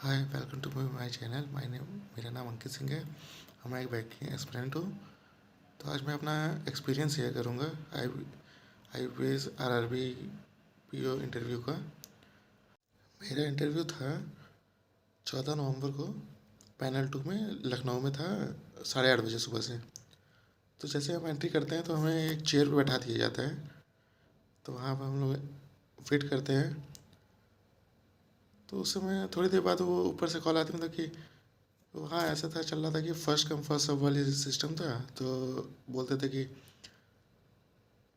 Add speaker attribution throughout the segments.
Speaker 1: Hi, welcome to my channel. मेरा नाम अंकित सिंह है और मैं एक बैंकिंग एस्पिरेंट हूँ। तो आज मैं अपना एक्सपीरियंस शेयर करूँगा आई आरआरबी पीओ इंटरव्यू का। मेरा इंटरव्यू था 14 नवंबर को, पैनल 2 में लखनऊ में था, 8:30 बजे सुबह से। तो जैसे हम एंट्री करते हैं तो हमें एक चेयर पर बैठा दिया जाता है। तो वहाँ पर हम लोग वेट करते हैं। तो उस समय थोड़ी देर बाद वो ऊपर से कॉल आती, मतलब कि वहाँ ऐसा था, चल रहा था कि फर्स्ट कम फर्स्ट सर्व वाली सिस्टम था। तो बोलते थे कि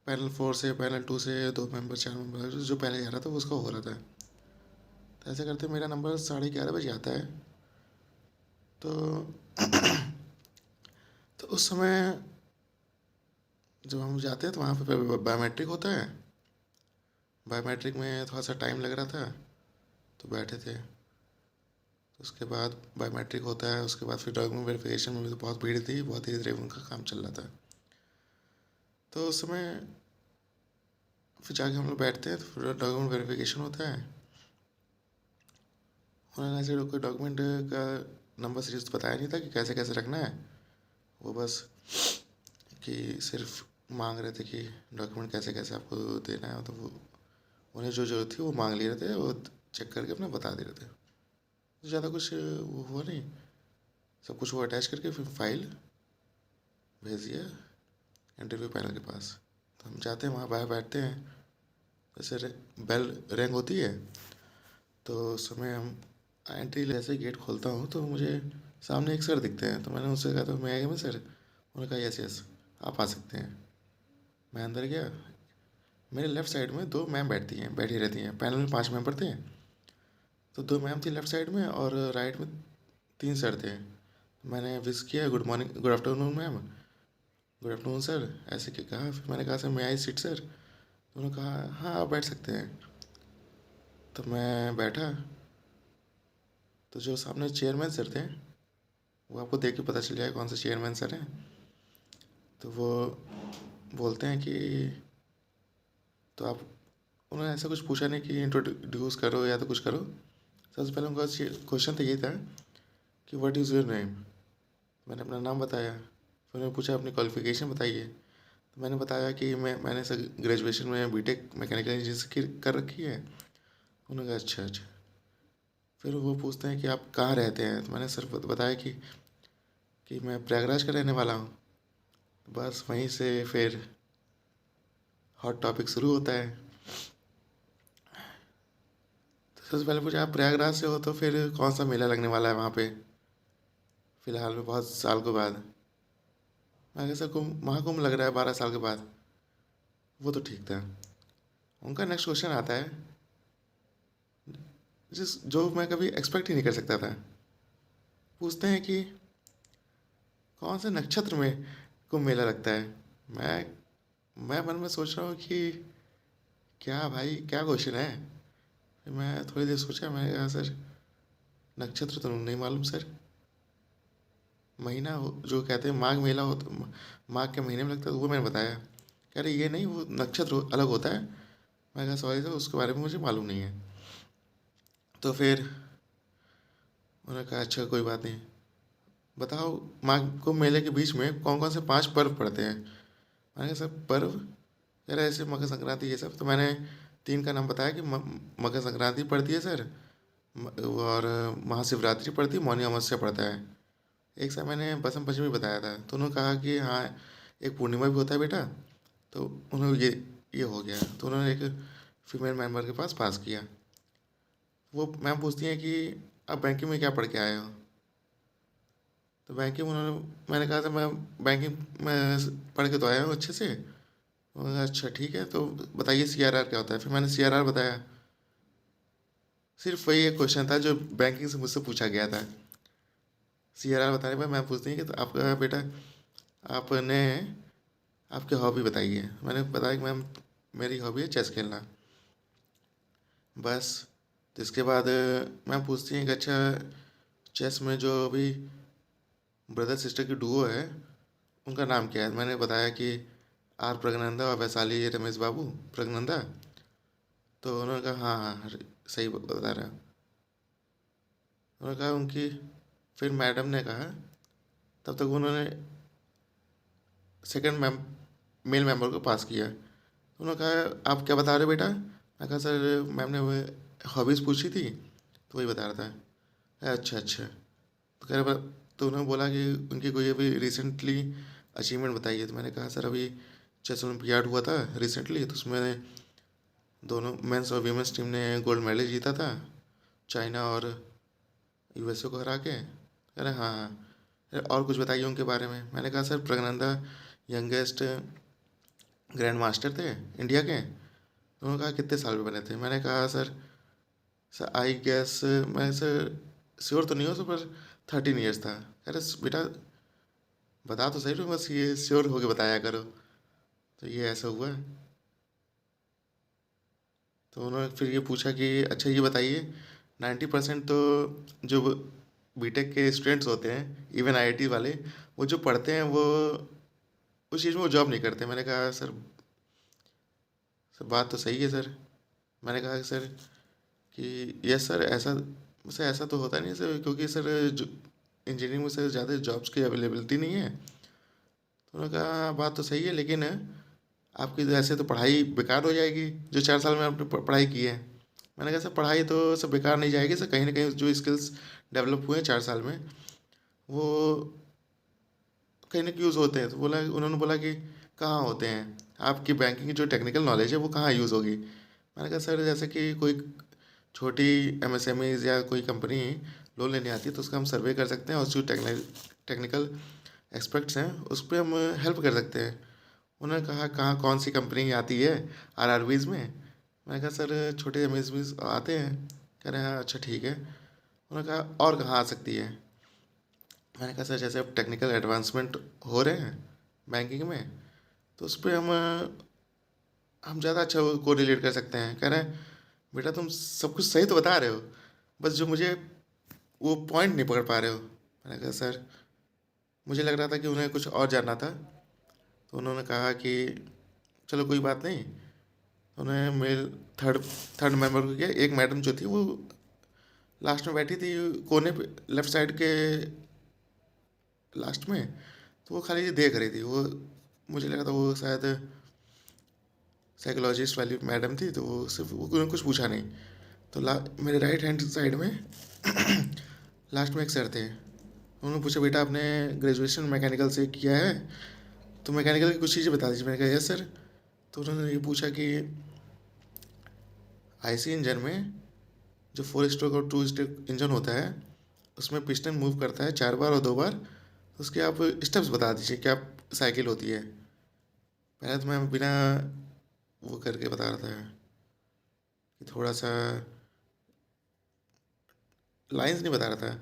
Speaker 1: पैनल 4 से पैनल 2 से 2 मेंबर 4 मेंबर जो पहले जा रहा था वो उसका हो रहा था। तो ऐसे करते मेरा नंबर 11:30 बजे आता है। तो तो उस समय जब हम जाते हैं तो वहाँ पे बायोमेट्रिक होता है। बायोमेट्रिक में थोड़ा सा टाइम लग रहा था, तो बैठे थे। तो उसके बाद बायोमेट्रिक होता है, उसके बाद फिर डॉक्यूमेंट वेरिफिकेशन में भी तो बहुत भीड़ थी, बहुत धीरे धीरे उनका काम चल रहा था। तो उस समय फिर जाके हम लोग बैठते हैं तो फिर डॉक्यूमेंट वेरिफिकेशन होता है। उन्होंने ऐसे कोई डॉक्यूमेंट का नंबर सीरीज तो बताया नहीं था कि कैसे कैसे रखना है। वो बस कि सिर्फ मांग रहे थे कि डॉक्यूमेंट कैसे कैसे आपको देना है। तो वो उन्हें जो जरूरत थी वो मांग ले रहे थे, वो चेक करके अपना बता दे रहे थे। तो ज़्यादा कुछ वो हुआ नहीं, सब कुछ वो अटैच करके फिर फाइल भेज दिया इंटरव्यू पैनल के पास। तो हम जाते हैं वहाँ बाहर बैठते हैं। जैसे बेल रिंग होती है तो उस समय हम एंट्री जैसे गेट खोलता हूँ तो मुझे सामने एक सर दिखते हैं। तो मैंने उनसे कहा, तो मैं आएगा मैं सर? उन्होंने कहा यस यस आप आ सकते हैं। मैं अंदर गया। मेरे लेफ़्ट साइड में दो मैम बैठी रहती हैं। पैनल में 5 मेंबर थे, तो दो मैम थी लेफ़्ट साइड में और राइट में 3 सर थे। मैंने विश किया, good morning, good afternoon ma'am, good afternoon sir, ऐसे के कहा। फिर मैंने कहा सर मैं आई सीट सर? तो उन्होंने कहा हाँ आप बैठ सकते हैं। तो मैं बैठा। तो जो सामने चेयरमैन सर थे, वो आपको देख के पता चल जाएगा कौन से चेयरमैन सर हैं। तो वो बोलते हैं कि तो आप, उन्होंने ऐसा कुछ पूछा नहीं कि इंट्रोड्यूस करो या तो कुछ करो। सबसे पहले उनका क्वेश्चन तो यही था कि व्हाट इज़ योर नेम। मैंने अपना नाम बताया। फिर उन्होंने पूछा अपनी क्वालिफ़िकेशन बताइए। तो मैंने बताया कि मैंने सर ग्रेजुएशन में बीटेक मैकेनिकल इंजीनियरिंग कर रखी है। उन्होंने कहा अच्छा अच्छा। फिर वो पूछते हैं कि आप कहाँ रहते हैं। तो मैंने सर बताया कि मैं प्रयागराज का रहने वाला हूँ। बस वहीं से फिर हॉट टॉपिक शुरू होता है। तो सबसे पहले पूछा आप प्रयागराज से हो तो फिर कौन सा मेला लगने वाला है वहाँ पे फ़िलहाल में बहुत साल के बाद। मैं कहा सर कुंभ, महाकुंभ लग रहा है 12 साल के बाद। वो तो ठीक था। उनका नेक्स्ट क्वेश्चन आता है जो मैं कभी एक्सपेक्ट ही नहीं कर सकता था। पूछते हैं कि कौन से नक्षत्र में कुंभ मेला लगता है। मैं मन में सोच रहा हूँ कि क्या भाई क्या क्वेश्चन है। फिर मैं थोड़ी देर सोचा, मैंने कहा सर नक्षत्र तो नहीं मालूम सर। महीना जो कहते हैं माघ मेला हो तो माघ के महीने में लगता है, तो वो मैंने बताया। कह रहे ये नहीं, वो नक्षत्र अलग होता है। मैं कहा सॉरी सर उसके बारे में मुझे मालूम नहीं है। तो फिर उन्होंने कहा अच्छा कोई बात नहीं, बताओ माघ कुंभ मेले के बीच में कौन कौन से 5 पर्व पड़ते हैं। मैंने कहा सर पर्व, कह रहे ऐसे मकर संक्रांति ये सब। तो मैंने 3 का नाम बताया कि मकर संक्रांति पड़ती है सर, और महाशिवरात्रि पड़ती है, मौनी अमावस्या पड़ता है। एक समय मैंने बसंत पंचमी बताया था, तो उन्होंने कहा कि हाँ एक पूर्णिमा भी होता है बेटा। तो उन्होंने ये हो गया। तो उन्होंने एक फीमेल मेंबर के पास किया। वो मैम पूछती हैं कि आप बैंकिंग में क्या पढ़ के आए हो। तो बैंकिंग में उन्होंने, मैंने कहा था मैं बैंकिंग में पढ़ के तो आया हूँ अच्छे से। उन्होंने कहा अच्छा ठीक है तो बताइए सीआरआर क्या होता है। फिर मैंने सीआरआर बताया। सिर्फ वही एक क्वेश्चन था जो बैंकिंग से मुझसे पूछा गया था। सीआरआर बताने पर मैम पूछती हैं कि तो आपका बेटा आपने आपकी हॉबी बताइए। मैंने बताया कि मैम मेरी हॉबी है चेस खेलना। बस। तो इसके बाद मैम पूछती हैं कि अच्छा चेस में जो अभी ब्रदर सिस्टर की डुओ है उनका नाम क्या है। मैंने बताया कि आर प्रगनंदा और वैशाली रमेश बाबू प्रगनंदा। तो उन्होंने कहा हाँ हाँ सही बता रहा है। उन्होंने कहा उनकी, फिर मैडम ने कहा, तब तक उन्होंने सेकंड मेल मेंबर को पास किया। तो उन्होंने कहा आप क्या बता रहे हो बेटा? मैं कहा सर मैम ने हॉबीज़ पूछी थी तो वही बता रहा था। अच्छा अच्छा। तो कह रहे तो उन्होंने बोला कि उनकी कोई अभी रिसेंटली अचीवमेंट बताइए। तो मैंने कहा सर अभी चेस ओलंपियाड हुआ था रिसेंटली, तो उसमें दोनों मेंस और वीमेंस टीम ने गोल्ड मेडल जीता था, चाइना और यूएसए को हरा के। कह रहे हाँ हाँ। अरे और कुछ बताइए उनके बारे में। मैंने कहा sir Praggnanandhaa youngest grand master थे इंडिया के। तो उन्होंने कहा कितने साल में बने थे? मैंने कहा सर सर आई गेस, मैं सर श्योर तो नहीं हूँ सर, पर 13 ईयर्स था। कह रहे बेटा बता तो सही, बस ये श्योर होके बताया करो। तो ये ऐसा हुआ। तो उन्होंने फिर ये पूछा कि अच्छा ये बताइए 90% तो जो बीटेक के स्टूडेंट्स होते हैं, इवन आईआईटी वाले, वो जो पढ़ते हैं वो उस चीज़ में वो जॉब नहीं करते। मैंने कहा सर सर बात तो सही है सर। मैंने कहा सर कि यस सर, ऐसा तो होता नहीं सर, क्योंकि सर इंजीनियरिंग में सर ज़्यादा जॉब्स की अवेलेबिलिटी नहीं है। तो उन्होंने कहा "हाँ, बात तो सही है, लेकिन आपकी ऐसे तो पढ़ाई बेकार हो जाएगी जो 4 साल में आपने पढ़ाई की है।" मैंने कहा सर पढ़ाई तो सब बेकार नहीं जाएगी सर, कहीं ना कहीं जो स्किल्स डेवलप हुए हैं 4 साल में वो कहीं ना कहीं यूज़ होते हैं। तो उन्होंने बोला कि कहाँ होते हैं? आपकी बैंकिंग की जो टेक्निकल नॉलेज है वो कहाँ यूज़ होगी? मैंने कहा सर जैसे कि कोई छोटी एमएसएमईज या कोई कंपनी लोन लेने आती है तो उसका हम सर्वे कर सकते हैं, और जो टेक्निकल एक्सपर्ट्स हैं उस पर हम हेल्प कर सकते हैं। उन्होंने कहा कहाँ कौन सी कंपनी आती है आरआरबीज में? मैंने कहा सर छोटे एमएसएमईज आते हैं। कह रहे हैं हाँ अच्छा ठीक है। उन्होंने कहा और कहाँ आ सकती है? मैंने कहा सर जैसे अब टेक्निकल एडवांसमेंट हो रहे हैं बैंकिंग में, तो उस पर हम ज़्यादा अच्छा को रिलेट कर सकते हैं। कह रहे हैं बेटा तुम सब कुछ सही तो बता रहे हो, बस जो मुझे वो पॉइंट नहीं पकड़ पा रहे हो। मैंने कहा सर मुझे लग रहा था कि उन्हें कुछ और जानना था। तो उन्होंने कहा कि चलो कोई बात नहीं। उन्होंने मेल थर्ड थर्ड मेंबर को किया। एक मैडम जो थी वो लास्ट में बैठी थी कोने पे, लेफ्ट साइड के लास्ट में। तो वो खाली देख रही थी। वो मुझे लगा था वो शायद साइकोलॉजिस्ट वाली मैडम थी, तो वो सिर्फ वो उन्होंने कुछ पूछा नहीं। तो मेरे राइट हैंड साइड में लास्ट में एक सर थे। उन्होंने पूछा बेटा आपने ग्रेजुएशन मैकेनिकल से किया है तो मैकेनिकल की कुछ चीज़ें बता दीजिए। मैंने कहा यस सर। तो उन्होंने ये पूछा कि आईसी इंजन में जो 4 स्ट्रोक और 2 स्ट्रोक इंजन होता है उसमें पिस्टन मूव करता है 4 बार और 2 बार, तो उसके आप स्टेप्स बता दीजिए क्या साइकिल होती है। पहले तो मैं बिना वो करके बता रहा था कि थोड़ा सा लाइंस नहीं बता रहा था।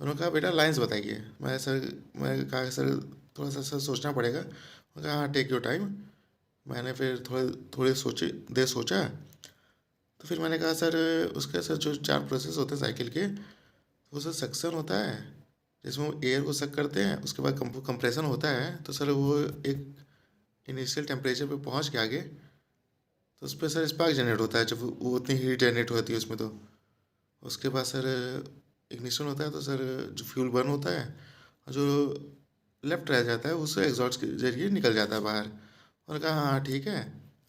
Speaker 1: उन्होंने कहा बेटा लाइंस बताइए। मैं कहा सर थोड़ा सा सर सोचना पड़ेगा। उन्होंने कहा हाँ टेक योर टाइम। मैंने फिर थोड़े सोचा। तो फिर मैंने कहा सर उसके सर जो 4 प्रोसेस होते हैं साइकिल के, वो सर सक्शन होता है जिसमें वो एयर को सक करते हैं, उसके बाद कंप्रेशन होता है। तो सर वो एक इनिशियल टेम्परेचर पे पहुंच के आगे तो उस पर सर स्पार्क जनरेट होता है, जब वो उतनी हीट जनरेट होती है उसमें। तो उसके बाद सर इग्निशन होता है, तो सर जो फ्यूल बर्न होता है और जो लेफ्ट रह जाता है उससे एग्जॉस्ट के जरिए निकल जाता है बाहर। उन्होंने कहा हाँ ठीक है।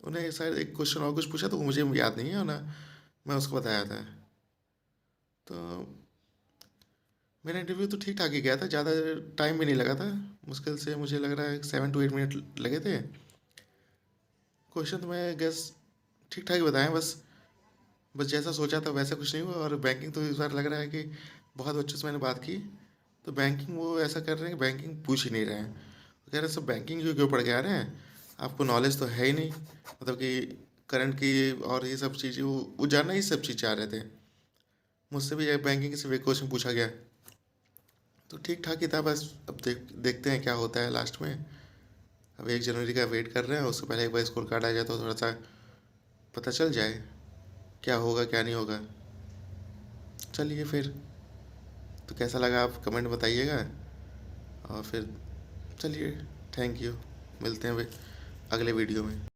Speaker 1: उन्हें शायद एक क्वेश्चन और कुछ पूछा तो वो मुझे याद नहीं है ना, मैं उसको बताया था। तो मेरा इंटरव्यू तो ठीक ठाक ही गया था, ज़्यादा टाइम भी नहीं लगा था। मुश्किल से मुझे लग रहा है 7 to 8 मिनट लगे थे। क्वेश्चन तो मैं गेस ठीक ठाक ही बताएं, बस बस जैसा सोचा था वैसा कुछ नहीं हुआ। और बैंकिंग तो इस बार लग रहा है कि बहुत अच्छे से मैंने बात की। तो बैंकिंग वो ऐसा कर रहे हैं कि बैंकिंग पूछ ही नहीं रहे हैं। वो कह रहे हैं सब बैंकिंग क्यों क्यों पढ़ के आ रहे हैं, आपको नॉलेज तो है ही नहीं, मतलब कि करंट की और ये सब चीज़ें वो जानना ही सब चीज़ चाह रहे थे। मुझसे भी बैंकिंग से एक क्वेश्चन पूछा गया तो ठीक ठाक ही था। बस अब देखते हैं क्या होता है लास्ट में। अब 1 जनवरी का वेट कर रहे हैं, उससे पहले एक बार स्कोर कार्ड आ जाए तो थोड़ा सा पता चल जाए क्या होगा क्या नहीं होगा। चलिए फिर, तो कैसा लगा आप कमेंट बताइएगा। और फिर चलिए, थैंक यू, मिलते हैं अगले वीडियो में।